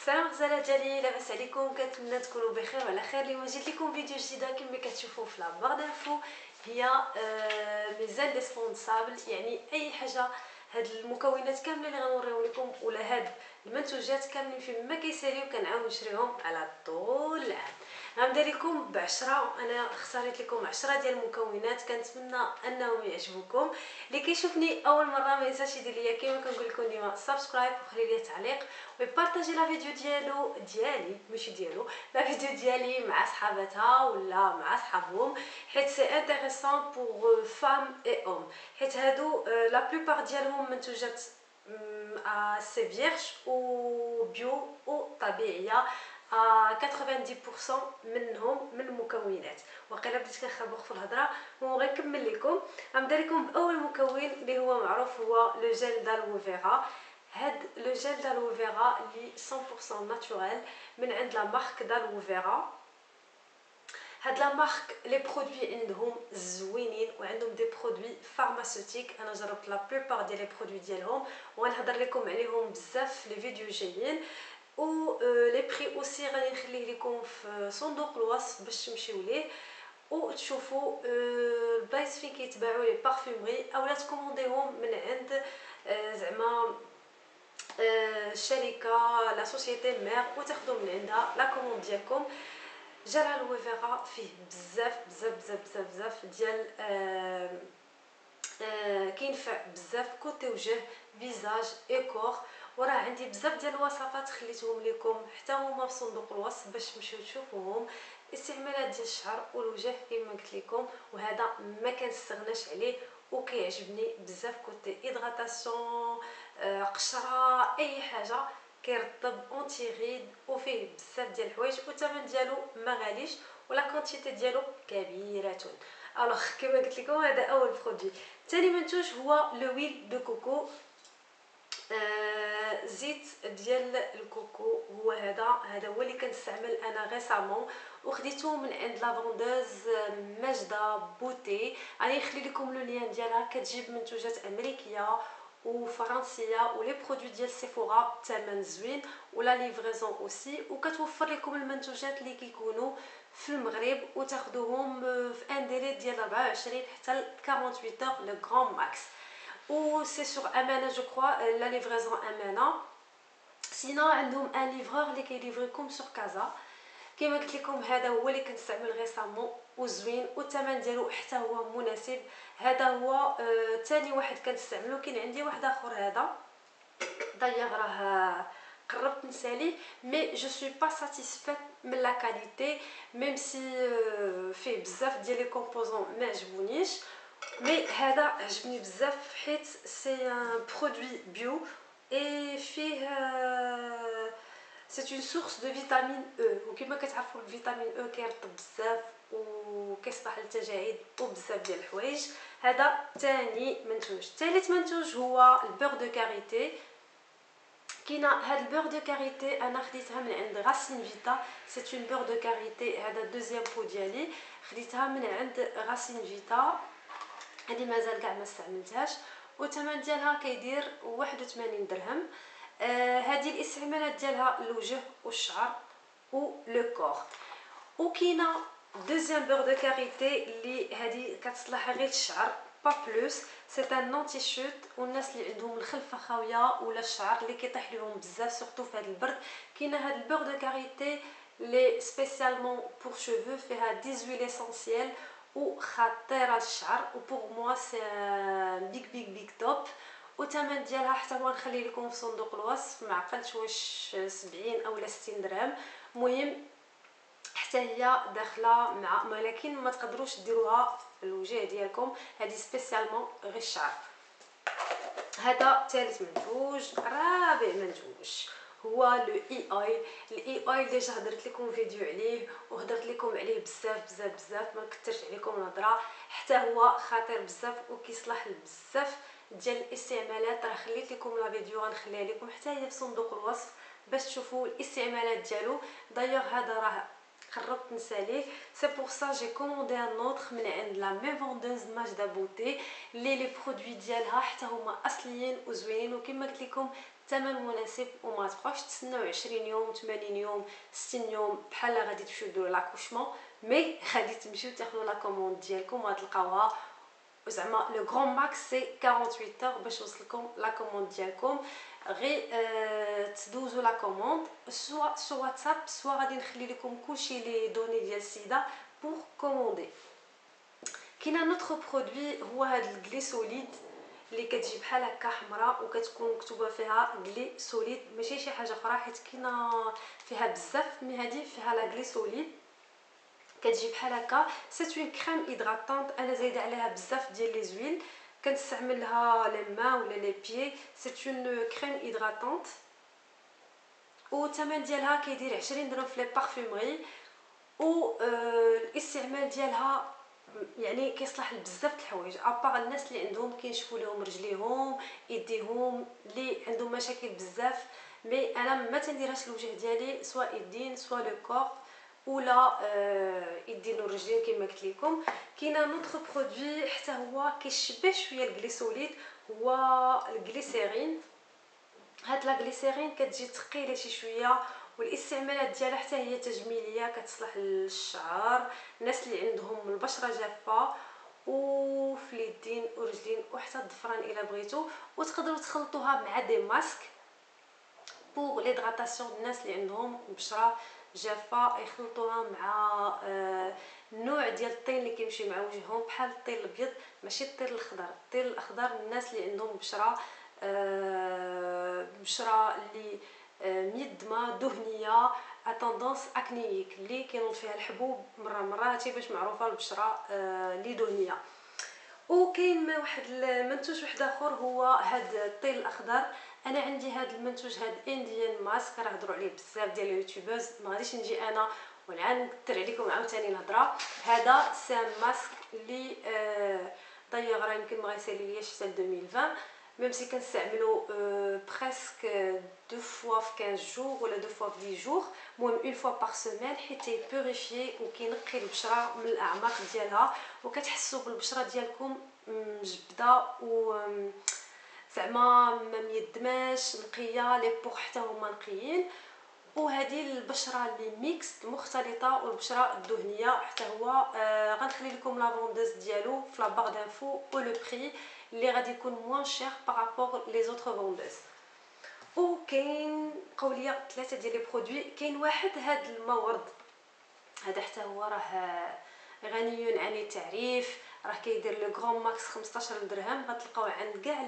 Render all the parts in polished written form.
السلام غزالات ديالي، لاباس عليكم؟ كنتمنى تكونوا بخير وعلى خير. اليوم جيت لكم فيديو جديده كما كتشوفوا في لا بار دانفو. هي ميزال ديسبونسابل، يعني اي حاجه. هاد المكونات كامله اللي غنوريهم لكم ولا هاد المنتوجات كاملين فين ما كيساليو كنعاود نشريهم على طول العام. غنبدا لكم ب10، انا اختاريت لكم 10 ديال المكونات، كنتمنى انهم يعجبوكم. اللي كيشوفني اول مره ما ينساش يدير ليا كيما كنقول لكم ديما سبسكرايب وخلي لي تعليق وبارطاجي لا فيديو ديالي ماشي ديالو، لا فيديو ديالي مع صحاباتها ولا مع صحابهم، حيت سي انتريسون بور فام اي اوم، حيت هادو لا بلوبار ديالهم منتوجات سي فيرج و بيو و طبيعيه. 90% منهم من المكونات. وقيلا بديت كنخربق في الهضره وغنكمل لكم. غنبدا لكم باول مكون اللي هو معروف، هو لو جيل دالوفيرا. هاد لو جيل دالوفيرا اللي 100% ناتوريل من عند لا مارك دالوفيرا. هاد لا مارك لي برودوي عندهم زوينين وعندهم دي برودوي فارماسيوتيك. انا جربت لا بلوبار ديال لي برودوي ديالهم وغنهضر لكم عليهم بزاف في لي فيديو جايين. و لي بري اوسي غادي نخليه لكم في صندوق الوصف باش تمشيو ليه وتشوفوا البلايص فين كيتباعوا لي بارفومري، اولا تكومونديهم من عند زعما الشركه لا سوسيتي مير وتاخذوا من عندها لا كوموند ديالكم. جيل دالوفيرا فيه بزاف ديال كينفع بزاف كوتي وجه، فيزاج اي كور. وراه عندي بزاف ديال الوصفات خليتهم لكم حتى هما في صندوق الوصف باش تمشيو تشوفوهم. استعمالات ديال الشعر والوجه كما قلت لكم، وهذا ما كنستغناش عليه وكيعجبني بزاف كوتي هيدراتاسيون، قشره، اي حاجه كيرطب اونتي غيد وفيه بزاف ديال الحوايج، والثمن ديالو ما غاليش ولا كونتيتي ديالو كبيره. الوغ كما قلت لكم هذا اول برودوي. ثاني منتوج هو لو ويل دو كوكو. زيت ديال الكوكو هو هذا هو اللي كنستعمل انا ريسامون وخديته من عند لا فوندوز ماجده بوتي. غادي نخلي لكم لو لين ديالها. كتجيب منتوجات امريكيه وفرنسيه ولي برودوي ديال سيفورا بثمن زوين ولا ليفريزون اوسي، وكتوفر لكم المنتوجات اللي كيكونوا في المغرب وتاخذوهم في ان ديلي ديال 24 حتى 48 اور لو غران ماكس. و سي سور امانه جو كروا لا ليفريزون امانه. سينا عندهم ان ليفرور اللي كيليفريكم سور كازا. كما قلت لكم هذا هو اللي كنستعمل ريسامون وزوين والثمن ديالو حتى هو مناسب. هذا هو ثاني واحد كنستعملو. كاين عندي واحد اخر هذا دايوغ راه قربت نساليه، مي جو سوي با ساتيسفيت من لا كاليتي، ميم سي فيه بزاف ديال لي كومبوزون ما عجبونيش، مي هذا عجبني بزاف حيت سي ان برودوي بيو اي فيه سي اون سورس دو فيتامين او. وكما كتعرفوا الفيتامين او كيرطب بزاف وكيصلح للتجاعيد وبزاف ديال الحوايج. هذا ثاني منتوج. ثالث منتوج هو البور دو كاريتي. كاينه هاد البور دو كاريتي انا خديتها من عند راسين فيتا. سي اون بور دو كاريتي. هذا الدوزيام بو ديالي خديتها من عند راسين فيتا. هذه مازال كاع ما استعملتهاش والثمن ديالها كيدير 81 درهم. هذه الاستعمالات ديالها الوجه والشعر و لو كور. وكاينه دوزيام بور دو كاريتي اللي هذه كتصلح غير الشعر با بلوس. سي ان نونتي شوت والناس اللي عندهم الخلفه خاويه ولا الشعر اللي كيطيح لهم بزاف سورتو في هذا البرد. كاينه هذا البور دو كاريتي لي سبيسيالمون بور شوفو، فيها 18 اسونسيال وخطيره للشعر و بور موا سي بيك توب. والثمن ديالها حتى هو نخلي لكم في صندوق الوصف، ما عقلتش واش 70 او 60 درهم. المهم حتى هي داخله مع، ولكن ما تقدروش ديروها في الوجه ديالكم، هذه سبيسيالمون غير الشعر. هذا ثالث منتوج. رابع منتوج هو لو اي اويل. الاي اويل ديجا هضرت لكم فيديو عليه وهضرت لكم عليه بزاف ما كثرش عليكم الهضره. حتى هو خطير بزاف وكيصلح لبزاف ديال الاستعمالات. راه خليت لكم لا فيديو غنخليها لكم حتى هي في صندوق الوصف باش تشوفوا الاستعمالات ديالو. دايوغ هذا راه قربت نساليه. سي بور سا جي كوموندي ان اوتر من عند لا ميم فوندوز ماجدة بوتي لي برودوي ديالها حتى هما اصليين وزوينين، وكما قلت لكم الثمن مناسب وما تبقاوش تسناو 20 يوم 80 يوم 60 يوم بحال غادي تمشيو ديروا لاكوشمون، مي غادي تمشيو تاخذوا لا كوموند ديالكم وغتلقاوها زعما لو غران ماكس سي 48 اور باش يوصلكم لا كوموند ديالكم. غير تدوزوا لا كوموند سوا سو واتساب، سوا غادي نخلي لكم كلشي لي دوني ديال السيده بور كوموندي. كاين نوتر برودوي هو هذا الغليسوليد اللي كتجي بحال هكا حمراء وكتكون مكتوبه فيها غليسوليد، ماشي شي حاجه اخرى حيت كاينه فيها بزاف، مي هذه فيها لا غليسوليد كتجي بحال هكا. سي اون كريم هيدراتونط، انا زايده عليها بزاف ديال لي زويل كنستعملها لي مان ولا لي بيي. سي اون كريم هيدراتونط والثمن ديالها كيدير 20 درهم في لي بارفومري، و الاستعمال ديالها يعني كيصلح لبزاف د الحوايج، ابار الناس اللي عندهم كينشفوا لهم رجليهم يديهم اللي عندهم مشاكل بزاف. مي انا ما تنديرهاش الوجه ديالي سواء يدين سواء لو كور ولا يدين ورجلين كما قلت لكم. كاينه نوتر برودوي حتى هو كيشبه شويه الغليسوليد، هو الغليسيرين. هاد لا غليسيرين كتجي ثقيله شي شويه، والاستعمالات ديالها حتى هي تجميليه، كتصلح للشعر، الناس اللي عندهم البشره جافه وفي اليدين ورجلين وحتى الضفران الا بغيتو. وتقدروا تخلطوها مع دي ماسك بوغ ليدغاتاسيون، الناس اللي عندهم بشره جافه يخلطوها مع نوع ديال الطين اللي كيمشي مع وجههم، بحال الطين الابيض ماشي الطين الاخضر. الطين الاخضر الناس اللي عندهم بشره بشره اللي ميدمه دهنيه اتوندونس اكنيك اللي كينوض فيها الحبوب مره هادشي باش معروفه البشره اللي دهنيه. وكاين واحد المنتوج واحد اخر هو هاد الطين الاخضر. انا عندي هاد المنتوج هاد انديان ماسك راه هضروا عليه بزاف ديال اليوتيوبرز، ما غاديش نجي انا ونعاود نكثر عليكم عاوتاني الهضره. هذا سي ماسك اللي دايوغ راه يمكن ما غيساليلياش حتى 2020، ميم سي كنستعملو بريسك دو فوا في 15 جور ولا دو فوا في 10 جور، المهم اون فوا بار سيمين، حيت يبوريفي وكينقي البشره من الاعماق ديالها، وكتحسوا بالبشره ديالكم مجبده و زعما ما ميدماش نقيه، لي بوغ حتى هما نقيين. وهذه البشره اللي ميكس مختلطه والبشره الدهنيه حتى هو غنخلي لكم لا فوندوز ديالو في لا بار دانفو و لو بري اللي غادي يكون موان شير بارابور لي زوتر فوندوز. وكاين قوليه 3 ديال لي برودوي. كاين واحد هذا المورد هذا حتى هو راه غني عن التعريف، راه كيدير لو غران ماكس 15 درهم، غتلقاوه عند كاع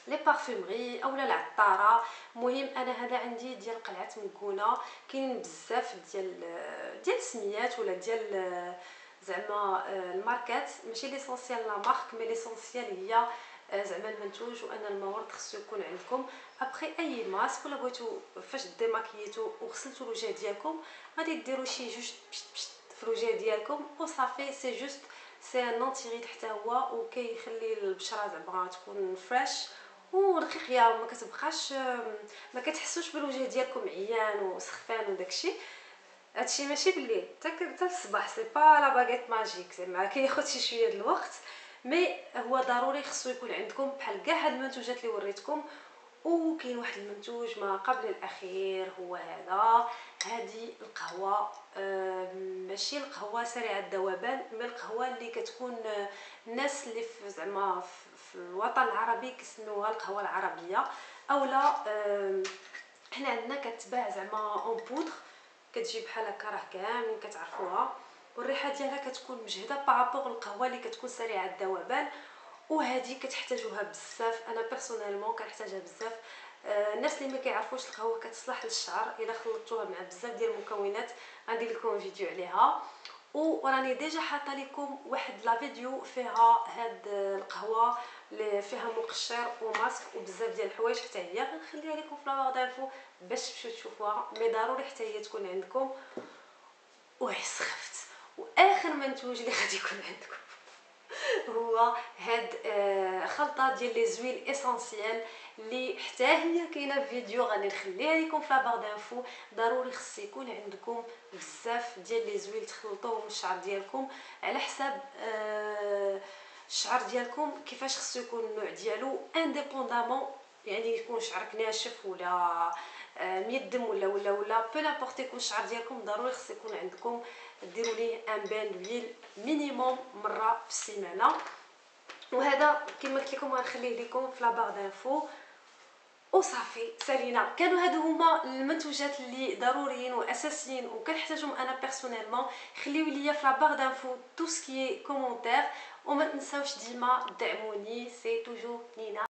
لي بارفومري اولا العطاره. المهم انا هذا عندي ديال قلعه مكونه. كاين بزاف ديال السميات ولا ديال زعما الماركات، ماشي ليسونسيال لا مارك مي ليسونسيال هي زعما المنتوج. وانا المورد خصو يكون عندكم ابري اي ماسك ولا بغيتو فاش ديماكيتو وغسلتو الوجه ديالكم غادي ديروا شي جوج في الوجه ديالكم وصافي. سي جوست سي ان انتيريد حتى هو، وكيخلي البشره زعما تكون فريش ورقيقيه وما كتبقاش ما كتحسوش بالوجه ديالكم عيان وسخفان وداكشي. هادشي ماشي بالليل حتى الصباح، سي با لا باغيت ماجيك، زعما كياخذ شي شويه د الوقت، مي هو ضروري خصو يكون عندكم بحال كاع هاد المنتوجات اللي وريتكم. وكاين واحد المنتوج ما قبل الاخير هو هذه القهوه، ماشي القهوه سريعه الذوبان، مي القهوه اللي كتكون الناس اللي زعما في الوطن العربي كيسموها القهوه العربيه اولا حنا عندنا كتباع زعما اون بودر، كتجي بحال هكا راه كاملين كتعرفوها، والريحه ديالها كتكون مجهده بارابور القهوه اللي كتكون سريعه الذوبان. وهذه كتحتاجوها بزاف، انا بيرسونيلمون كنحتاجها بزاف. الناس اللي ما كيعرفوش القهوه كتصلح للشعر الا خلطتوها مع بزاف ديال المكونات، غندير لكم فيديو عليها. وراني ديجا حاطه لكم واحد لا فيديو فيها هاد القهوه اللي فيها مقشر وماسك وبزاف ديال الحوايج، حتى هي غنخليها لكم في لا دانفو باش تمشيو تشوفوها، مي ضروري حتى هي تكون عندكم. وعي سخفت. واخر منتوج اللي غادي يكون عندكم هو هاد خلطه ديال لي زويل اسونسيال اللي حتى هي كاينه في فيديو غادي نخليها لكم في لابار دانفو. ضروري خص يكون عندكم بزاف ديال لي زويل تخلطوهم الشعر ديالكم على حساب الشعر ديالكم كيفاش خصو يكون النوع ديالو انديبوندامون. يعني يكون شعرك ناشف ولا ميدم ولا بو نابورت يكون الشعر ديالكم، ضروري خص يكون عندكم ديروا ليه ان بان دويل مينيموم مره في السيمانه. وهذا كما قلت لكم غنخليه لكم في لابار دانفو وصافي سالينا. كانوا هادو هما المنتوجات اللي ضروريين واساسيين وكنحتاجهم انا بيرسونيلمون. خليو ليا في لابار دانفو تو سكي كومونتير، وما تنساوش ديما دعموني. سي توجور نينا.